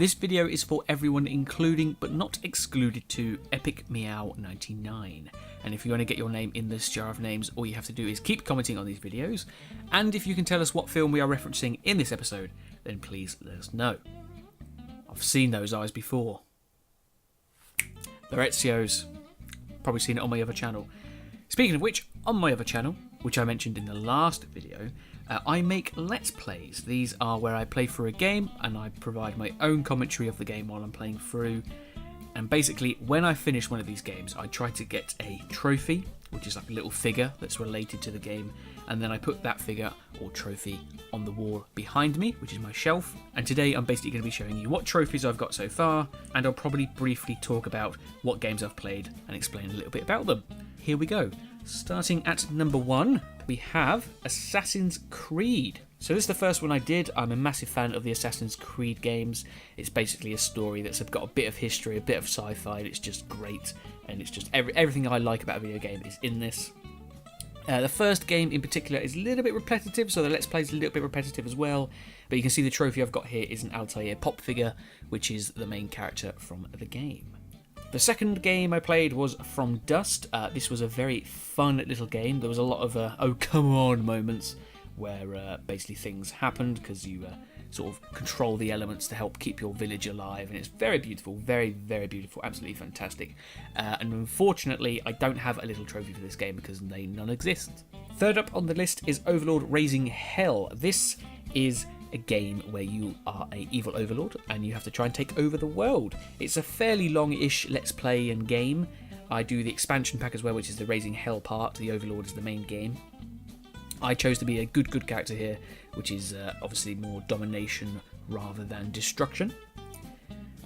This video is for everyone, including but not excluded to Epic Meow 99. And if you want to get your name in this jar of names, all you have to do is keep commenting on these videos. And if you can tell us what film we are referencing in this episode, then please let us know. I've seen those eyes before. They're Ezio's. Probably seen it on my other channel. Speaking of which, on my other channel, which I mentioned in the last video, I make Let's Plays. These are where I play through a game and I provide my own commentary of the game while I'm playing through. And basically, when I finish one of these games, I try to get a trophy, which is like a little figure that's related to the game, and then I put that figure or trophy on the wall behind me, which is my shelf. And today I'm basically going to be showing you what trophies I've got so far, and I'll probably briefly talk about what games I've played and explain a little bit about them. Here we go. Starting at number 1, we have Assassin's Creed. So this is the first one I did. I'm a massive fan of the Assassin's Creed games. It's basically a story that's got a bit of history, a bit of sci-fi, and it's just great. And it's just everything I like about a video game is in this. The first game in particular is a little bit repetitive, so the Let's Play is a little bit repetitive as well. But you can see the trophy I've got here is an Altair pop figure, which is the main character from the game. The second game I played was From Dust. This was a very fun little game. There was a lot of oh come on moments where basically things happened because you sort of control the elements to help keep your village alive, and it's very beautiful, very, very beautiful, absolutely fantastic. And unfortunately, I don't have a little trophy for this game because they none exist. Third up on the list is Overlord Raising Hell. This is a game where you are an evil overlord and you have to try and take over the world. It's a fairly long-ish Let's Play and game. I do the expansion pack as well, which is the Raising Hell part. The Overlord is the main game. I chose to be a good character here, which is obviously more domination rather than destruction.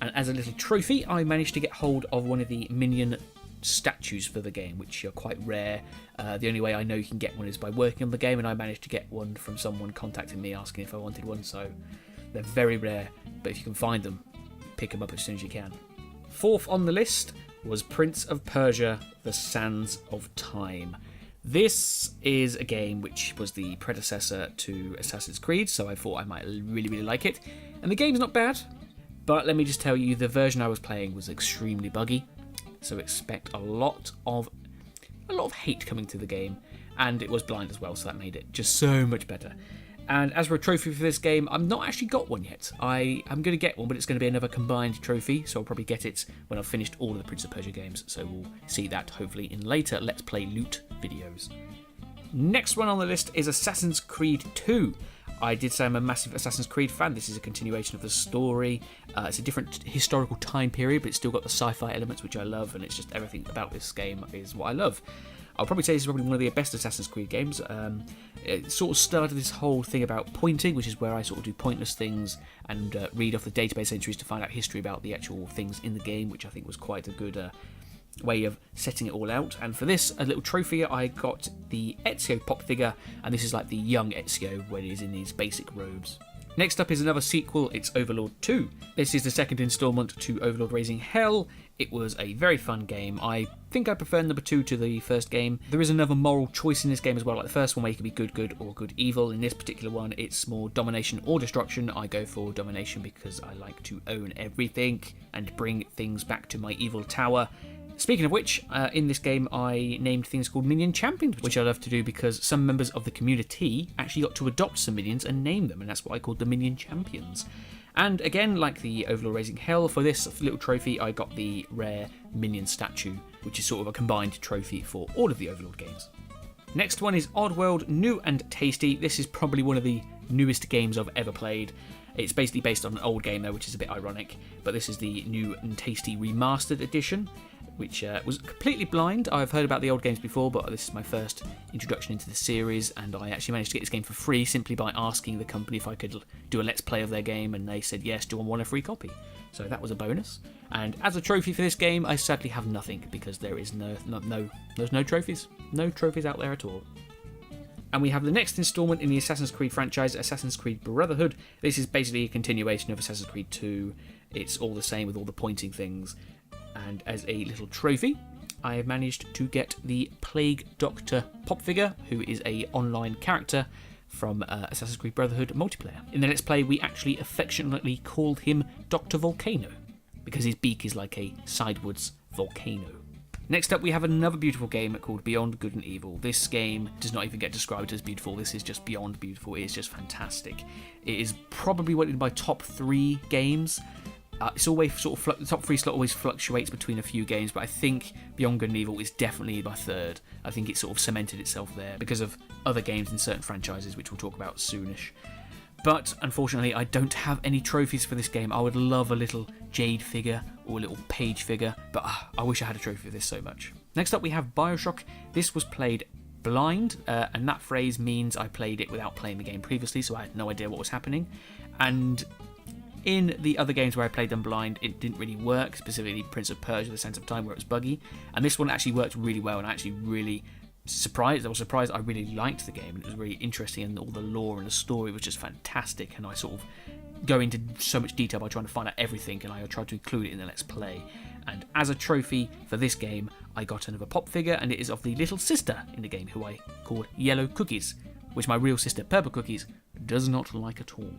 And as a little trophy, I managed to get hold of one of the minion statues for the game, which are quite rare. The only way I know you can get one is by working on the game, and I managed to get one from someone contacting me asking if I wanted one, so they're very rare, but if you can find them, pick them up as soon as you can. Fourth on the list was Prince of Persia: The Sands of Time. This is a game which was the predecessor to Assassin's Creed, so I thought I might really like it. And the game's not bad, but let me just tell you, the version I was playing was extremely buggy, so expect a lot of hate coming to the game, and it was blind as well, so that made it just so much better. And as for a trophy for this game, I've not actually got one yet. I'm going to get one, but it's going to be another combined trophy, so I'll probably get it when I've finished all of the Prince of Persia games, so we'll see that hopefully in later Let's Play loot videos. Next one on the list is Assassin's Creed 2. I did say I'm a massive Assassin's Creed fan. This is a continuation of the story. It's a different historical time period, but it's still got the sci-fi elements, which I love, and it's just everything about this game is what I love. I'll probably say this is probably one of the best Assassin's Creed games. It sort of started this whole thing about pointing, which is where I sort of do pointless things and read off the database entries to find out history about the actual things in the game, which I think was quite a good way of setting it all out. And for this, a little trophy, I got the Ezio pop figure, and this is like the young Ezio when he's in his basic robes. Next up is another sequel, it's Overlord 2. This is the second installment to Overlord Raising Hell. It was a very fun game. I think I prefer number 2 to the first game. There is another moral choice in this game as well, like the first one where you can be good or good evil. In this particular one, it's more domination or destruction. I go for domination because I like to own everything and bring things back to my evil tower. Speaking of which, in this game I named things called Minion Champions, which I love to do because some members of the community actually got to adopt some minions and name them, and that's what I called the Minion Champions. And again, like the Overlord Raising Hell, for this little trophy I got the rare minion statue, which is sort of a combined trophy for all of the Overlord games. Next one is Oddworld New and Tasty. This is probably one of the newest games I've ever played. It's basically based on an old game though, which is a bit ironic, but this is the New and Tasty Remastered Edition, which was completely blind. I've heard about the old games before, but this is my first introduction into the series, and I actually managed to get this game for free simply by asking the company if I could do a Let's Play of their game, and they said yes, do I want a free copy? So that was a bonus. And as a trophy for this game, I sadly have nothing, because there is there's no trophies. No trophies out there at all. And we have the next installment in the Assassin's Creed franchise, Assassin's Creed Brotherhood. This is basically a continuation of Assassin's Creed 2. It's all the same with all the pointing things. And as a little trophy, I have managed to get the Plague Doctor pop figure, who is an online character from Assassin's Creed Brotherhood multiplayer. In the Let's Play, we actually affectionately called him Dr. Volcano, because his beak is like a sidewards volcano. Next up, we have another beautiful game called Beyond Good and Evil. This game does not even get described as beautiful. This is just beyond beautiful. It is just fantastic. It is probably one of my top 3 games. It's always sort of the top 3 slot always fluctuates between a few games, but I think Beyond Good and Evil is definitely my 3rd. I think it sort of cemented itself there because of other games in certain franchises, which we'll talk about soonish. But unfortunately, I don't have any trophies for this game. I would love a little Jade figure or a little Paige figure, but I wish I had a trophy for this so much. Next up, we have Bioshock. This was played blind, and that phrase means I played it without playing the game previously, so I had no idea what was happening. And in the other games where I played them blind, it didn't really work, specifically Prince of Persia: The Sands of Time, where it was buggy. And this one actually worked really well, and I actually really I was surprised I really liked the game, and it was really interesting, and all the lore and the story was just fantastic, and I sort of go into so much detail by trying to find out everything, and I tried to include it in the Let's Play. And as a trophy for this game, I got another pop figure, and it is of the little sister in the game, who I called Yellow Cookies, which my real sister, Purple Cookies, does not like at all.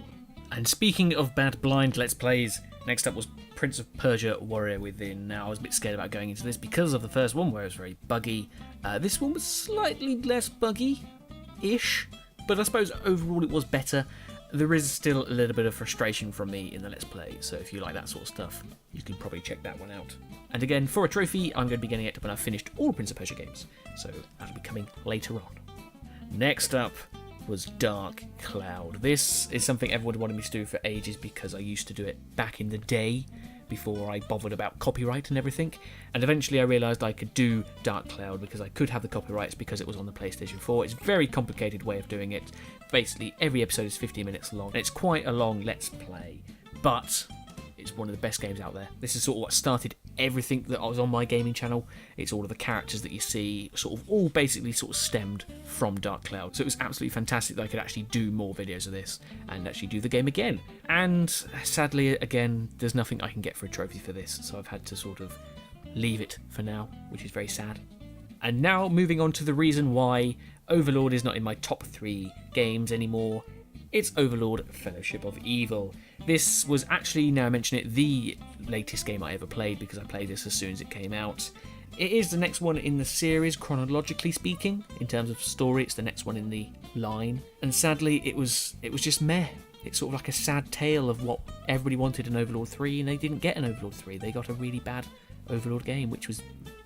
And speaking of bad blind Let's Plays, next up was Prince of Persia: Warrior Within. Now, I was a bit scared about going into this because of the first one, where it was very buggy. This one was slightly less buggy-ish, but I suppose overall it was better. There is still a little bit of frustration from me in the Let's Play, so if you like that sort of stuff, you can probably check that one out. And again, for a trophy, I'm going to be getting it when I've finished all Prince of Persia games, so that'll be coming later on. Next up was Dark Cloud. This is something everyone wanted me to do for ages because I used to do it back in the day before I bothered about copyright and everything, and eventually I realised I could do Dark Cloud because I could have the copyrights because it was on the PlayStation 4. It's a very complicated way of doing it. Basically, every episode is 15 minutes long, and it's quite a long Let's Play, but it's one of the best games out there. This is sort of what started everything that was on my gaming channel. It's all of the characters that you see, sort of all basically sort of stemmed from Dark Cloud. So it was absolutely fantastic that I could actually do more videos of this and actually do the game again. And sadly, again, there's nothing I can get for a trophy for this, so I've had to sort of leave it for now, which is very sad. And now moving on to the reason why Overlord is not in my top 3 games anymore. It's Overlord: Fellowship of Evil. This was actually, now I mention it, the latest game I ever played because I played this as soon as it came out. It is the next one in the series, chronologically speaking. In terms of story, it's the next one in the line. And sadly, it was just meh. It's sort of like a sad tale of what everybody wanted in Overlord 3, and they didn't get an Overlord 3. They got a really bad Overlord game, which was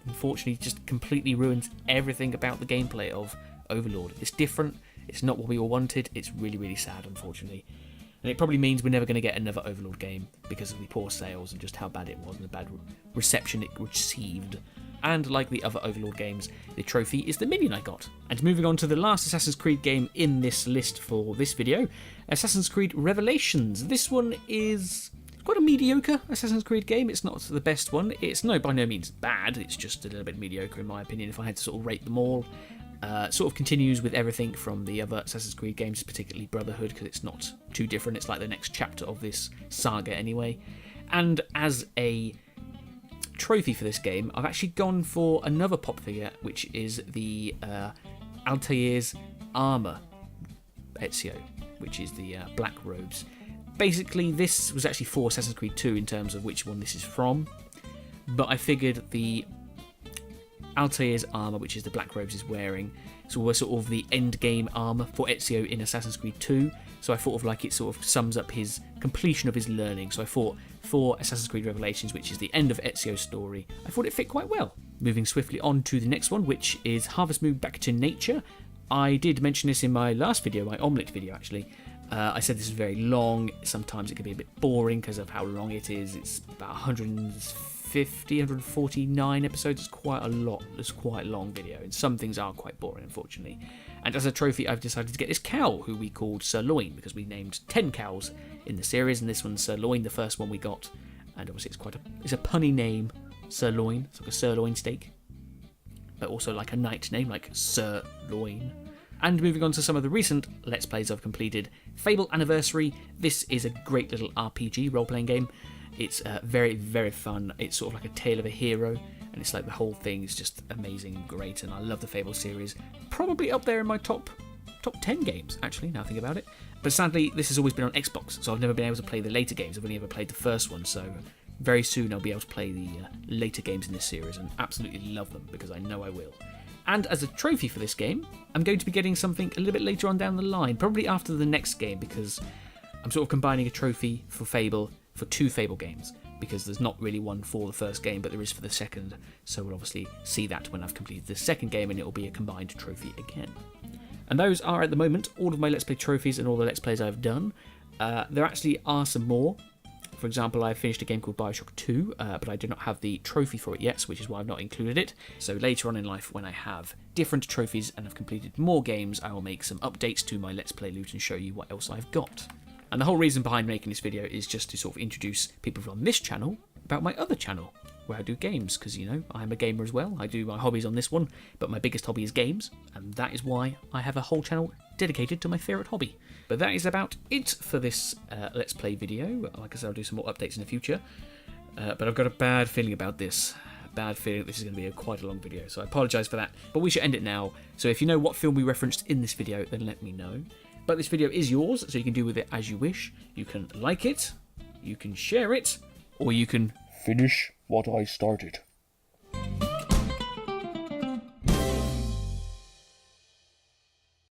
unfortunately just completely ruined everything about the gameplay of Overlord. It's different. It's not what we all wanted. It's really, really sad, unfortunately. And it probably means we're never going to get another Overlord game because of the poor sales and just how bad it was and the bad reception it received. And like the other Overlord games, the trophy is the minion I got. And moving on to the last Assassin's Creed game in this list for this video, Assassin's Creed Revelations. This one is quite a mediocre Assassin's Creed game. It's not the best one. It's by no means bad. It's just a little bit mediocre in my opinion if I had to sort of rate them all. Sort of continues with everything from the other Assassin's Creed games, particularly Brotherhood, because it's not too different. It's like the next chapter of this saga anyway. And as a trophy for this game, I've actually gone for another pop figure, which is the Altair's armour Ezio, which is the black robes. Basically, this was actually for Assassin's Creed 2 in terms of which one this is from, but I figured the Altair's armour, which is the black robes is wearing, so we're sort of the end game armour for Ezio in Assassin's Creed 2, so I thought of like it sort of sums up his completion of his learning. So I thought for Assassin's Creed Revelations, which is the end of Ezio's story, I thought it fit quite well. Moving swiftly on to the next one, which is Harvest Moon Back to Nature. I did mention this in my last video, my omelette video actually. I said this is very long. Sometimes it can be a bit boring because of how long it is. It's about 149 episodes. It's quite a lot. It's quite a long video, and some things are quite boring, unfortunately. And as a trophy, I've decided to get this cow, who we called Sirloin, because we named 10 cows in the series, and this one's Sirloin, the first one we got. And obviously, it's a punny name, Sirloin. It's like a sirloin steak, but also like a knight name, like Sirloin. And moving on to some of the recent Let's Plays I've completed, Fable Anniversary. This is a great little RPG role-playing game. It's very, very fun. It's sort of like a tale of a hero, and it's like the whole thing is just amazing, great, and I love the Fable series. Probably up there in my top top 10 games, actually, now I think about it. But sadly, this has always been on Xbox, so I've never been able to play the later games. I've only ever played the first one, so very soon I'll be able to play the later games in this series and absolutely love them, because I know I will. And as a trophy for this game, I'm going to be getting something a little bit later on down the line, probably after the next game, because I'm sort of combining a trophy for Fable for 2 Fable games, because there's not really one for the first game, but there is for the second, so we'll obviously see that when I've completed the second game, and it will be a combined trophy again. And those are, at the moment, all of my Let's Play trophies and all the Let's Plays I've done. There actually are some more. For example, I finished a game called Bioshock 2, but I do not have the trophy for it yet, which is why I've not included it. So later on in life, when I have different trophies and have completed more games, I will make some updates to my Let's Play loot and show you what else I've got. And the whole reason behind making this video is just to sort of introduce people from this channel about my other channel, where I do games, because, you know, I'm a gamer as well. I do my hobbies on this one, but my biggest hobby is games, and that is why I have a whole channel dedicated to my favourite hobby. But that is about it for this Let's Play video. Like I said, I'll do some more updates in the future, but I've got a bad feeling about this. A bad feeling this is going to be quite a long video, so I apologise for that. But we should end it now, so if you know what film we referenced in this video, then let me know. But this video is yours, so you can do with it as you wish. You can like it, you can share it, or you can finish what I started.